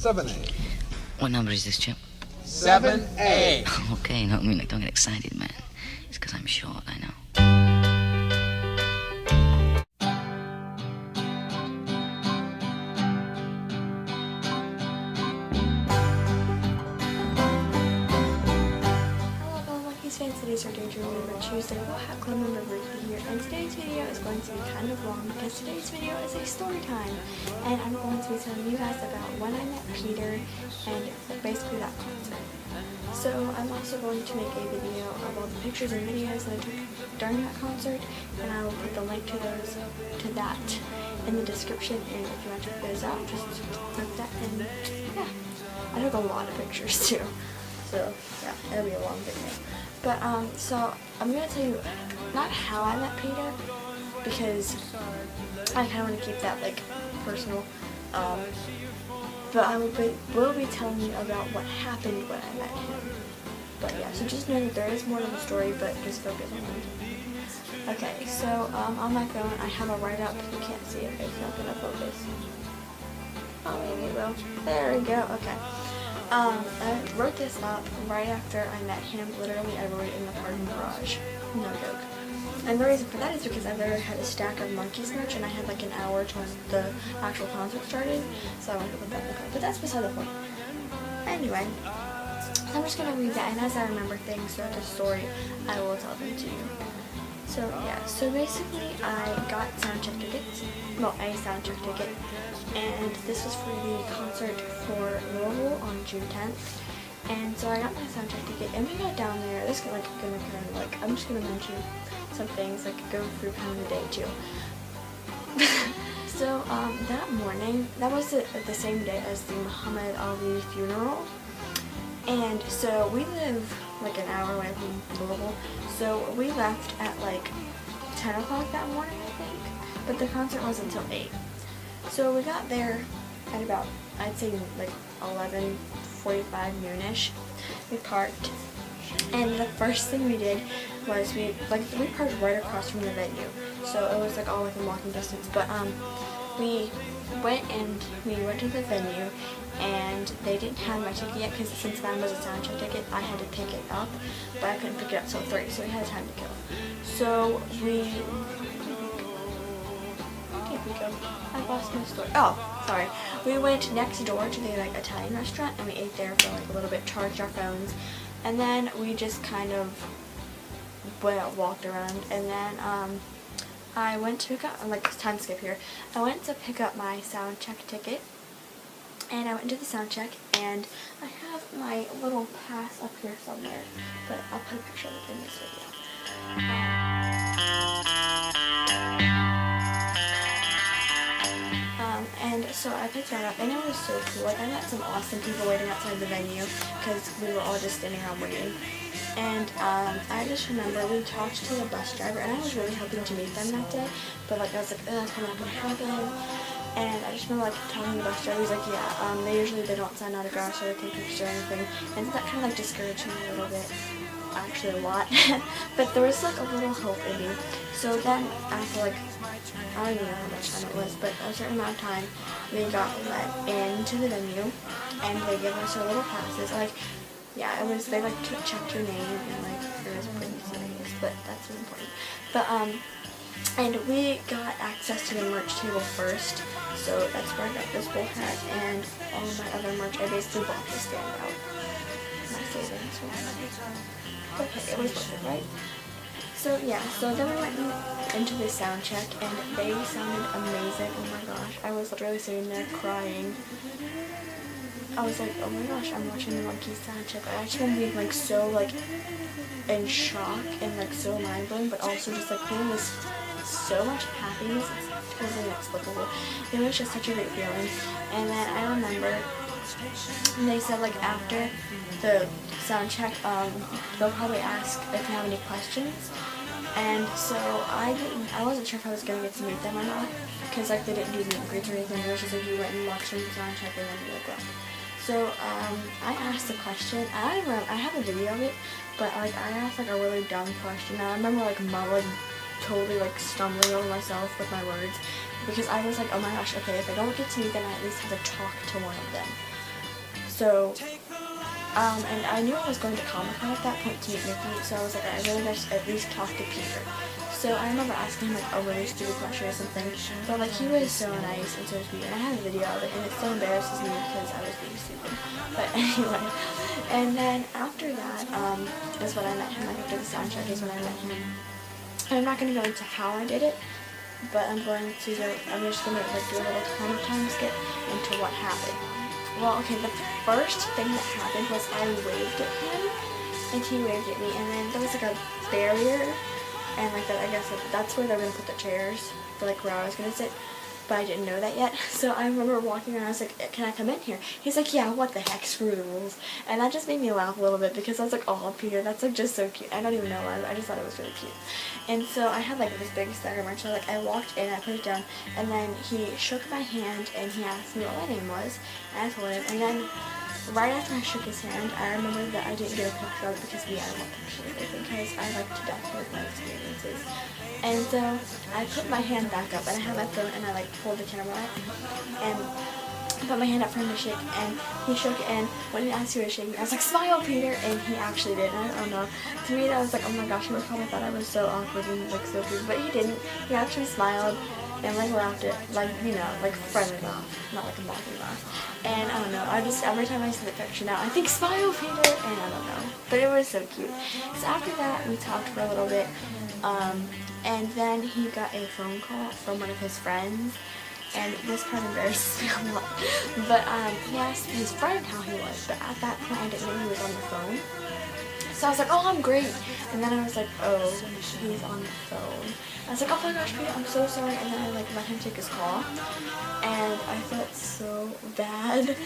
7A. What number is this, Chip? 7A. Okay, no, I mean, like, don't get excited, man. It's because I'm short, I know. Monkees fans, today's our daydream number Tuesday. We'll have club member Ricky here, and today's video is going to be kind of long because today's video is a story time, and I'm going to be telling you guys about when I met Peter and basically that concert. So I'm also going to make a video of all the pictures and videos that I took during that concert, and I will put the link to that in the description. And if you want to check those out, just click that. And yeah, I took a lot of pictures too. So yeah, it'll be a long video. But so I'm gonna tell you not how I met Peter, because I kind of want to keep that like personal. But I will be telling you about what happened when I met him. But yeah, so just know that there is more to the story, but just focus on it. Okay, so on my phone I have a write-up. You can't see it, it's not gonna focus. Oh, maybe it will. There we go. Okay. I wrote this up right after I met him. Literally, I wrote it in the parking garage. No joke. And the reason for that is because I literally had a stack of Monkees merch, and I had like an hour till the actual concert started, so I wanted to put that in the car. But that's beside the point. Anyway, so I'm just going to read that, and as I remember things throughout the story, I will tell them to you. So yeah, so basically I got soundcheck tickets, well, a soundcheck ticket, and this was for the concert for Louisville on June 10th. And so I got my soundcheck ticket, and we got down there. This is like gonna kind of like, I'm just gonna mention some things like go through kind of the day too. So that morning, that was the same day as the Muhammad Ali funeral. And so we live like an hour away from Louisville, so we left at like 10 o'clock that morning, I think, but the concert wasn't until 8. So we got there at about, I'd say like 11:45, noonish. We parked, and the first thing we did was we parked right across from the venue, so it was like all within walking distance. But we went to the venue, and they didn't have my ticket yet, because since mine was a soundcheck ticket, I had to pick it up, but I couldn't pick it up till 3, so we had time to kill. So I lost my story. Oh, sorry. We went next door to the like Italian restaurant, and we ate there for like a little bit, charged our phones, and then we just kind of walked around, and then I went to pick up, like, time skip here, I went to pick up my soundcheck ticket, and I went to the soundcheck, and I have my little pass up here somewhere, but I'll put a picture of it in this video. And so I picked that up, and it was so cool. Like, I met some awesome people waiting outside the venue, because we were all just standing around waiting. And I just remember we talked to the bus driver, and I was really hoping to meet them that day, but like I was like, that's probably not gonna happen. And I just remember like telling the bus driver, he's like, yeah, they don't sign autographs or take pictures or anything, and so that kind of like discouraged me a little bit, actually a lot. But there was like a little hope in me. So then after like, I don't even know how much time it was, but a certain amount of time, we got let into the venue, and they gave us our little passes. Like, yeah, it was, they like checked your name, and like it was pretty serious, but that's what's important. But and we got access to the merch table first, so that's where I got this bull hat and all my other merch. I basically bought to stand out my savings. Okay, it was worth it, right? So yeah, so then we went into the sound check, and they sounded amazing. Oh my gosh, I was literally sitting there crying. I was like, oh my gosh, I'm watching the Monkees sound check. I just remember being like so like in shock and like so mind blowing, but also just like feeling this so much happiness. It's totally inexplicable. It was just such a great feeling. And then I remember they said like after the sound check, they'll probably ask if you have any questions. And so I wasn't sure if I was gonna get to meet them or not, because like they didn't do meet and greets or anything. It was just like you went and watched them sound check and then you like left. So I asked a question. I have a video of it, but like I asked like a really dumb question. And I remember like mumbling, totally like stumbling over myself with my words, because I was like, oh my gosh, okay, if I don't get to meet them, I at least have to talk to one of them. So, and I knew I was going to Comic-Con at that point to meet Micky, so I was like, I really gotta at least talk to Peter. So I remember asking him like a really stupid question or something, but like he was so nice and so sweet, and I have a video of it, and it still embarrasses me because I was being stupid. But anyway, and then after that is when I met him. Like after the sound check is when I met him. And I'm not gonna go into how I did it, but I'm just gonna like do a little time skip into what happened. Well, okay, the first thing that happened was I waved at him, and he waved at me, and then there was like a barrier, and like I guess that's where they were gonna put the chairs for like where I was gonna sit, but I didn't know that yet. So I remember walking around, I was like, can I come in here? He's like, yeah, what the heck, screw the rules. And that just made me laugh a little bit because I was like, oh, Peter, that's like just so cute. I don't even know why, I just thought it was really cute. And so I had like this big stack of merch, so like I walked in, I put it down, and then he shook my hand and he asked me what my name was, and I told him, and then right after I shook his hand, I remember that I didn't get a picture of it because I don't want pictures of it because I like to document my experiences. And so I put my hand back up and I had my phone and I like pulled the camera out and I put my hand up for him to shake, and he shook it, and when he asked who was shaking, I was like, smile, Peter, and he actually did. And I don't know, to me I was like, oh my gosh, he probably thought I was so awkward and like so cute, but he didn't. He actually smiled and like laughed at, like, you know, like friendly laugh, not like a mocking laugh. And I don't know, I just, every time I see the picture now, I think, smile, Peter, and I don't know, but it was so cute. So after that, we talked for a little bit, and then he got a phone call from one of his friends, and this part embarrasses me a lot, but he asked his friend how he was, but at that point I didn't know he was on the phone. So I was like, oh, I'm great. And then I was like, oh, he's on the phone. I was like, oh my gosh, Peter, I'm so sorry. And then I like let him take his call. And I felt so bad.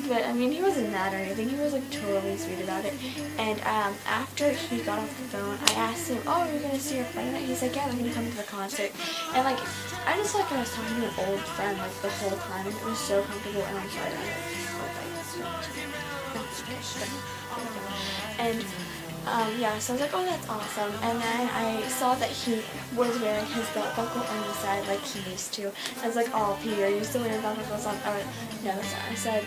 But I mean, he wasn't mad or anything. He was like totally sweet about it. And after he got off the phone, I asked him, oh, are you going to see your friend tonight? He's like, yeah, they're going to come to the concert. And like, I just like I was talking to an old friend like the whole time. And it was so comfortable. And I'm sorry, and yeah, so I was like, oh, that's awesome. And then I saw that he was wearing his belt buckle on the side like he used to. I was like, oh, Peter, you still wearing belt buckles on? No, I said,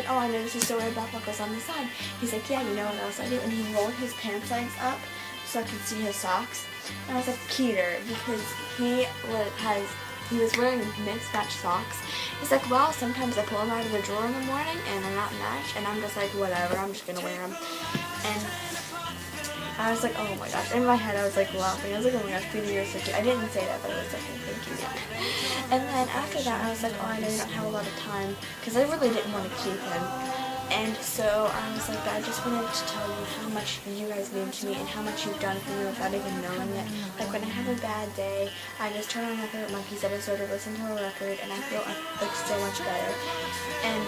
oh, I noticed you still wearing belt buckles on the side. He's like, yeah, you know what else I do? And he rolled his pants legs up so I could see his socks. And I was like, Peter, because he was wearing mismatched socks. He's like, well, sometimes I pull them out of the drawer in the morning and they're not matched, and I'm just like, whatever, I'm just gonna wear them. And I was like, oh my gosh. In my head, I was like laughing. I was like, oh my gosh, Peter, you're so cute. I didn't say that, but I was like, oh, thank you. And then after that, I was like, oh, I know you don't have a lot of time, because I really didn't want to keep him. And so I was like, I just wanted to tell you how much you guys mean to me and how much you've done for me without even knowing it. Like when I have a bad day, I just turn on my favorite Monkees episode or listen to a record, and I feel like so much better. And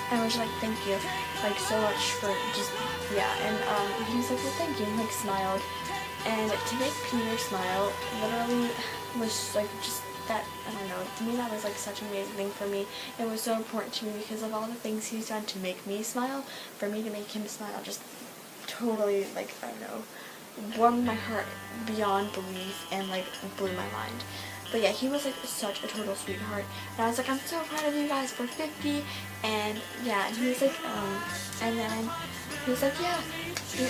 I was like, thank you, like so much for just, yeah. And he was like, well, thank you, and like smiled. And to make Peter smile literally was like just that, I don't know, to me that was like such an amazing thing for me. It was so important to me because of all the things he's done to make me smile. For me to make him smile just totally, like, I don't know, warmed my heart beyond belief and like blew my mind. But yeah, he was like such a total sweetheart, and I was like, I'm so proud of you guys for 50, and yeah, and he was like, and then he was like, yeah,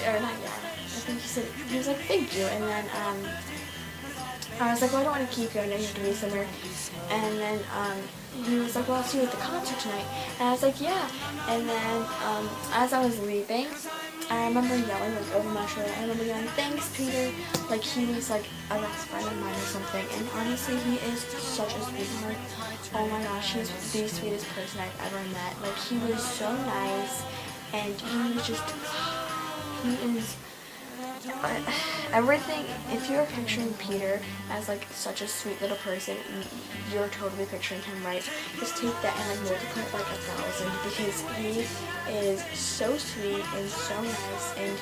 or not yeah, I think he said, he was like, thank you, and then I was like, well, I don't want to keep you, I know you have to be somewhere, and then he was like, well, I'll see you at the concert tonight, and I was like, yeah, and then as I was leaving, I remember yelling like over my shoulder. I remember yelling, thanks, Peter. Like he was like a best friend of mine or something. And honestly, he is such a sweetheart. Oh my gosh, he was the sweetest person I've ever met. Like he was so nice, and he was just, he is everything. If you're picturing Peter as like such a sweet little person, you're totally picturing him right. Just take that and like multiply it like 1,000, because he is so sweet and so nice, and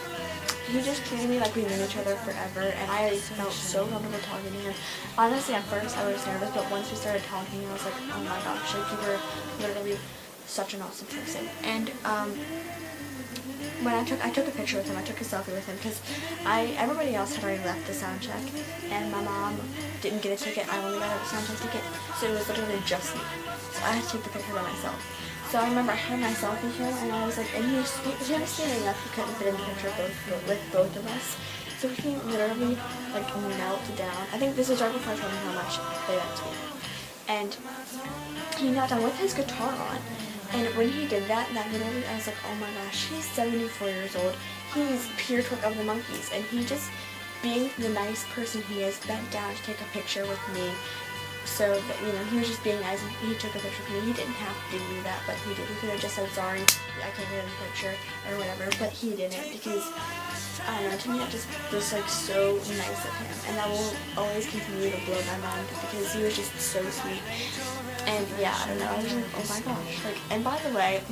he just treated me like we knew each other forever, and I felt so comfortable talking to him. Honestly, at first I was nervous, but once we started talking, I was like, oh my gosh, like you were literally such an awesome person. And when I took a picture with him, I took a selfie with him, because everybody else had already left the sound check, and my mom didn't get a ticket. I only got a sound check ticket, so it was literally just me. So I had to take the picture by myself. So so I remember I had my selfie cam, and I was like, and he was standing up. He couldn't fit in the picture with both of us. So he literally like knelt down. I think this is right before I told him how much they meant to me. And he knelt down with his guitar on. And when he did that, literally, I was like, oh my gosh, he's 74 years old. He's pure twerk of the Monkees, and he just, being the nice person he is, bent down to take a picture with me. So that, you know, he was just being nice, and he took a picture with me. He didn't have to do that, but he did. He could have just said, sorry, I can't get in the picture, or whatever, but he didn't, because, I don't know, to me that just was like so nice of him, and that will always continue to blow my mind, because he was just so sweet. And yeah, I don't know, I was like, oh my gosh, like, and by the way,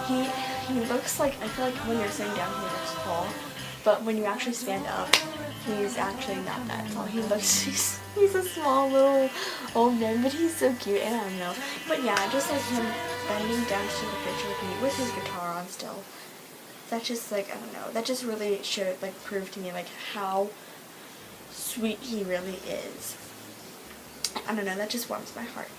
he looks like, I feel like when you're sitting down he looks tall, but when you actually stand up, he's actually not that tall. He looks, he's a small little old man, but he's so cute, and I don't know. But yeah, just like him bending down to take a picture with me with his guitar on still. That just like, I don't know, that just really showed, like, proved to me like how sweet he really is. I don't know, that just warms my heart.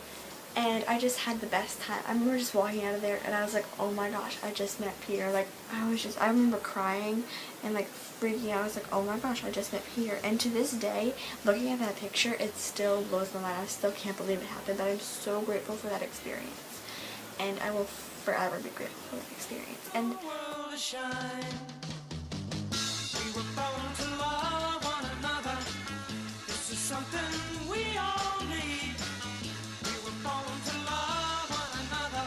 And I just had the best time. I remember just walking out of there, and I was like, oh my gosh, I just met Peter. Like, I remember crying and like freaking out. I was like, oh my gosh, I just met Peter. And to this day, looking at that picture, it still blows my mind. I still can't believe it happened, but I'm so grateful for that experience. And I will forever be grateful for that experience. And We were born to love one another. This is something we all need. We were born to love one another.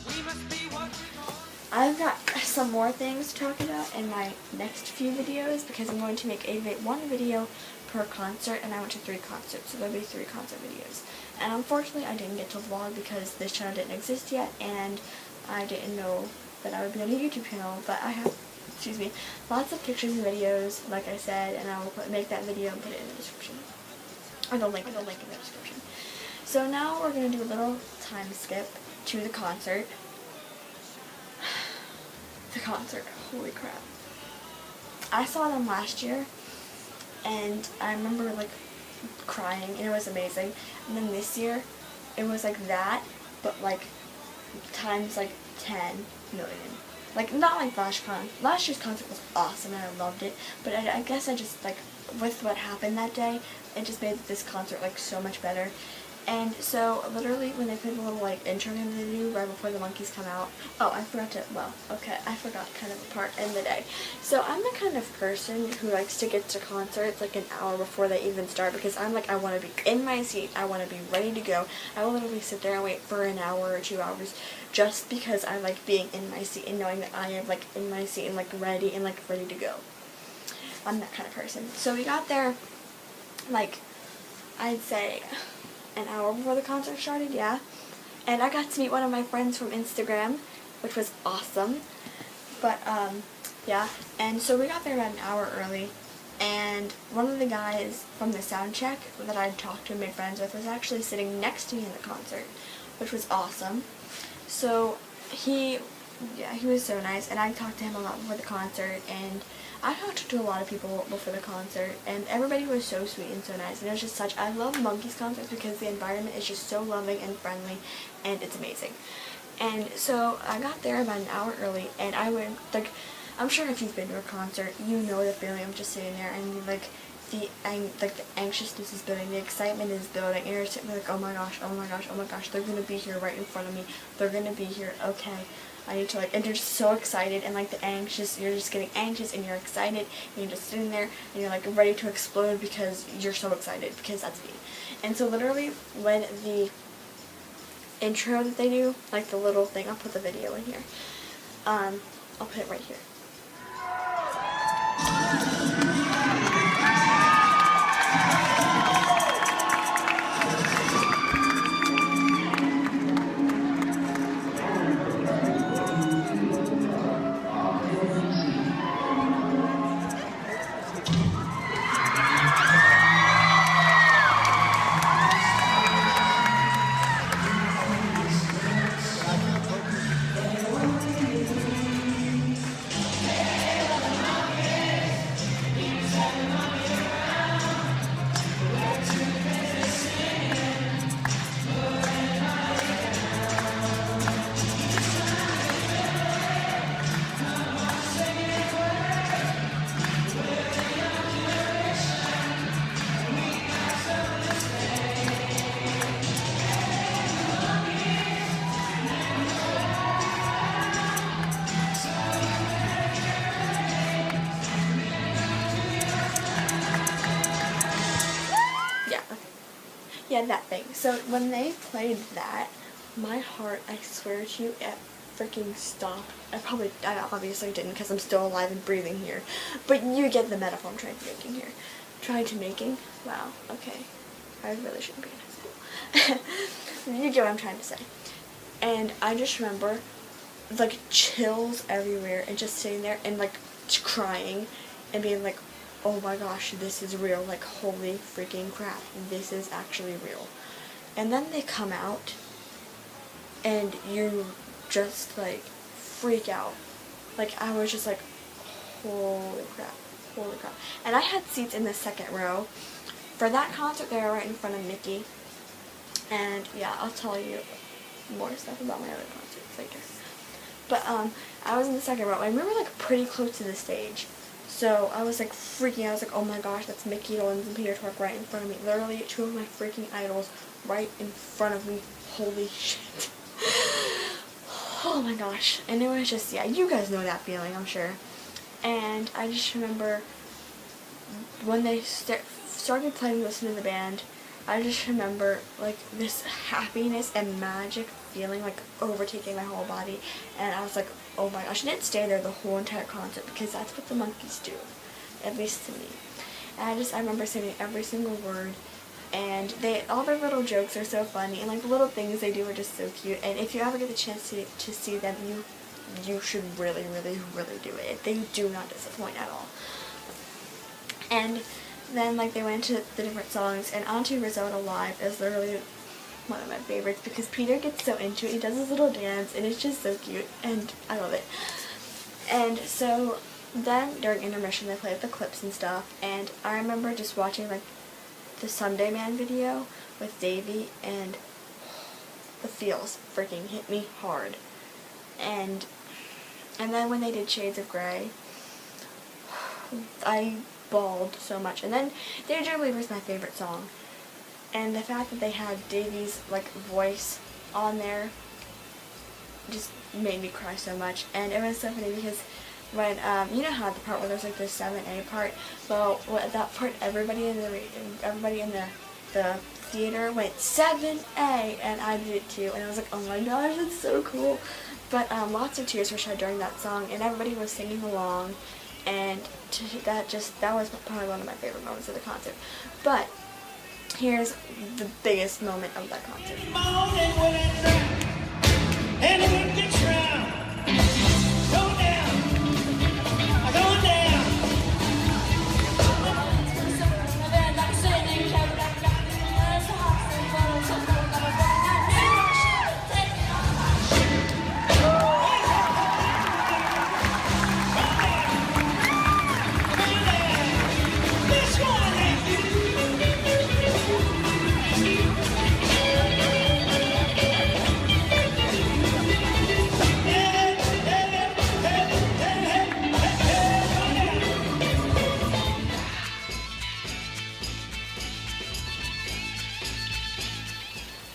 We must be what we want. I've got some more things to talk about in my next few videos, because I'm going to make one video per concert, and I went to 3 concerts, so there'll be 3 concert videos. And unfortunately, I didn't get to vlog because this channel didn't exist yet, and I didn't know that I would be on a YouTube channel, but I have, lots of pictures and videos, like I said, and I will make that video and put it in the description. Or the link in the description. So now we're going to do a little time skip to the concert. The concert, holy crap. I saw them last year, and I remember like crying, and it was amazing. And then this year, it was like that, but like times like 10 million. Like, not like last year's concert was awesome and I loved it, but I guess I just, like, with what happened that day, it just made this concert like so much better. And so literally when they played the little like intro game they do right before the Monkees come out, I forgot kind of a part in the day. So I'm the kind of person who likes to get to concerts like an hour before they even start, because I'm like, I want to be in my seat, I want to be ready to go. I will literally sit there and wait for an hour or 2 hours just because I like being in my seat and knowing that I am like in my seat and like ready to go. I'm that kind of person. So we got there like, I'd say an hour before the concert started, yeah. And I got to meet one of my friends from Instagram, which was awesome. But, yeah. And so we got there about an hour early, and one of the guys from the sound check that I talked to and made friends with was actually sitting next to me in the concert, which was awesome. So he was so nice, and I talked to him a lot before the concert, and I talked to a lot of people before the concert, and everybody was so sweet and so nice, and it was just I love Monkees concerts because the environment is just so loving and friendly, and it's amazing. And so I got there about an hour early, and I went, like, I'm sure if you've been to a concert, you know the feeling of just sitting there, and like, the anxiousness is building, the excitement is building, and you're sitting there like, oh my gosh, they're gonna be here right in front of me, they're gonna be here, okay. I need to like, and you're just so excited, and like you're just getting anxious, and you're excited, and you're just sitting there, and you're like ready to explode because you're so excited, because that's me. And so literally, when the intro that they do, like the little thing, I'll put the video in here, I'll put it right here. get that thing. So when they played that, my heart, I swear to you, it freaking stopped. I obviously didn't because I'm still alive and breathing here. But you get the metaphor I'm trying to making here. Trying to making? Wow, okay. I really shouldn't be in high school. You get what I'm trying to say. And I just remember, like, chills everywhere and just sitting there and, like, crying and being like, oh my gosh, this is real. Like, holy freaking crap, this is actually real. And then they come out and you just, like, freak out. Like, I was just like, holy crap, holy crap. And I had seats in the second row. For that concert, they were right in front of Micky. And yeah, I'll tell you more stuff about my other concerts later. But I was in the second row. I remember, like, pretty close to the stage. So I was, like, freaking out. I was like, oh my gosh, that's Micky Dolenz and Peter Tork right in front of me. Literally, two of my freaking idols right in front of me. Holy shit. Oh my gosh. And it was just, yeah, you guys know that feeling, I'm sure. And I just remember when they started playing Listen to the Band, I just remember, like, this happiness and magic feeling, like, overtaking my whole body. And I was like, oh my gosh. I didn't stay there the whole entire concert because that's what the Monkees do, at least to me. And I remember singing every single word. And all their little jokes are so funny, and, like, the little things they do are just so cute. And if you ever get the chance to see them, you should really, really, really do it. They do not disappoint at all. And then, like, they went into the different songs, and Auntie Risotto Live is literally one of my favorites because Peter gets so into it. He does his little dance, and it's just so cute, and I love it. And so then during intermission, they played the clips and stuff, and I remember just watching, like, the Sunday Man video with Davey, and the feels freaking hit me hard. And then when they did Shades of Grey, I bawled so much. And then Daydream was my favorite song. And the fact that they had Davey's, like, voice on there just made me cry so much. And it was so funny because when, you know how the part where there's, like, the 7A part? Well, at that part, everybody in the theater went 7A, and I did it too. And I was like, oh my gosh, that's so cool. But lots of tears were shed during that song, and everybody was singing along. And that was probably one of my favorite moments of the concert. But here's the biggest moment of that concert.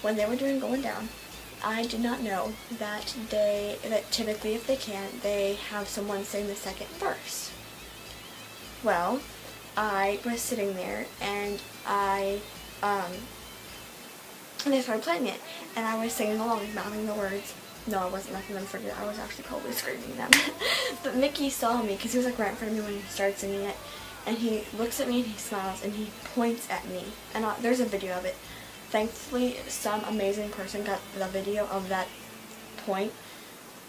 When they were doing Going Down, I did not know that typically, if they can, they have someone sing the second verse. Well, I was sitting there, and they started playing it, and I was singing along, mouthing the words. No, I wasn't making them forget. I was actually probably screaming them. But Micky saw me, because he was, like, right in front of me when he started singing it, and he looks at me, and he smiles, and he points at me. And there's a video of it. Thankfully, some amazing person got the video of that point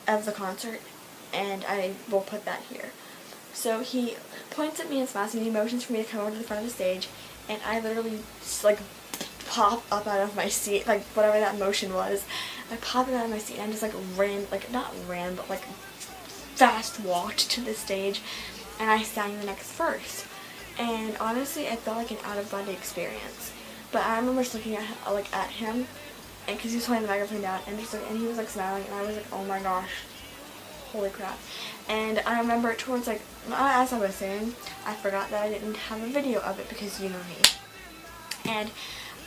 of the concert, and I will put that here. So he points at me and smiles, and he motions for me to come over to the front of the stage, and I literally just, like, pop up out of my seat, like, whatever that motion was. I popped out of my seat, and I just, like, but, like, fast walked to the stage, and I sang the next verse. And honestly, it felt like an out-of-body experience. But I remember just looking at him, and because he was holding the microphone down, and he was, like, smiling, and I was like, oh my gosh, holy crap. And I remember towards, like, as I was singing, I forgot that I didn't have a video of it because you know me. And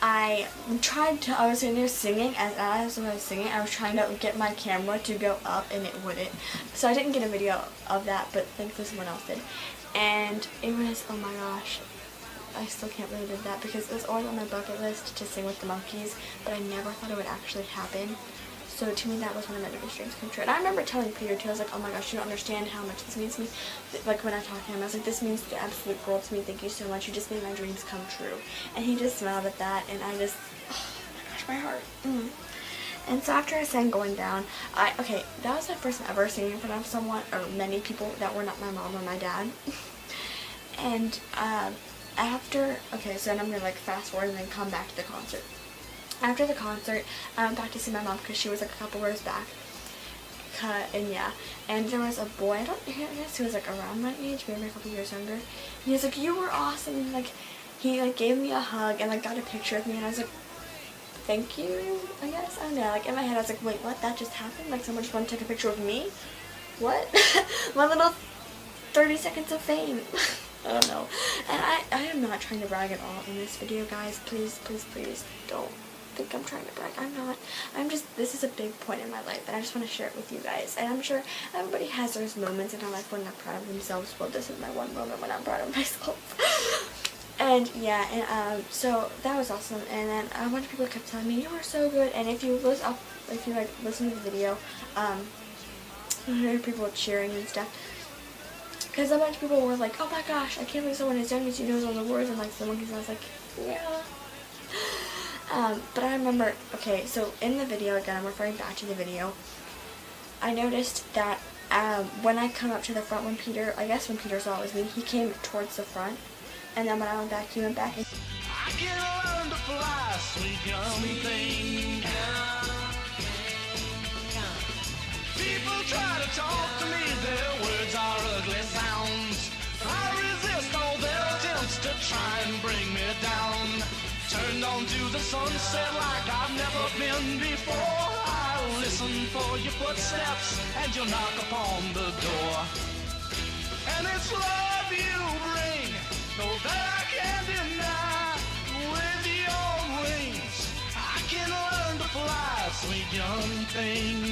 I was sitting there singing, and as I was singing, I was trying to get my camera to go up, and it wouldn't. So I didn't get a video of that, but thankfully someone else did. And it was, oh my gosh, I still can't believe I did that because it was always on my bucket list to sing with the Monkees, but I never thought it would actually happen. So to me, that was one of my biggest dreams come true. And I remember telling Peter too, I was like, oh my gosh, you don't understand how much this means to me. Like when I talked to him, I was like, this means the absolute world to me. Thank you so much. You just made my dreams come true. And he just smiled at that, and I just, oh my gosh, my heart. And so after I sang Going Down, okay, that was my first time ever singing in front of someone, or many people that were not my mom or my dad. And after, okay, so then I'm gonna like fast forward and then come back to the concert. After the concert, I went back to see my mom because she was like a couple rows back. And yeah, and there was a boy, I guess he was like around my age, maybe a couple years younger. And he was like, you were awesome. And like, he like gave me a hug and like got a picture with me, and I was like, thank you, I guess. I don't know, like in my head I was like, wait, what? That just happened? Like someone just wanted to take a picture of me? What? My little 30 seconds of fame. I don't know. And I am not trying to brag at all in this video, guys. Please, please, please don't think I'm trying to brag. I'm not. I'm just, this is a big point in my life, and I just want to share it with you guys. And I'm sure everybody has those moments in their life when they're proud of themselves. Well, this is my one moment when I'm proud of myself. And yeah, and so that was awesome. And then a bunch of people kept telling me, you were so good. And if you like listen to the video, you hear people cheering and stuff. Because a bunch of people were like, oh my gosh, I can't believe someone as young as you knows all the words and like the Monkees. And I was like, yeah. But I remember, okay, so in the video, again, I'm referring back to the video, I noticed that when I come up to the front, when Peter saw it was me, he came towards the front. And then when I went back, he went back. And I can learn to fly, sweet young thing. People try to talk to me, their words are ugly sounds. I resist all their attempts to try and bring me down. Turned on to the sunset like I've never been before. I'll listen for your footsteps and you'll knock upon the door. And it's love you bring, no that I can't deny. With your wings, I can learn to fly, sweet young thing.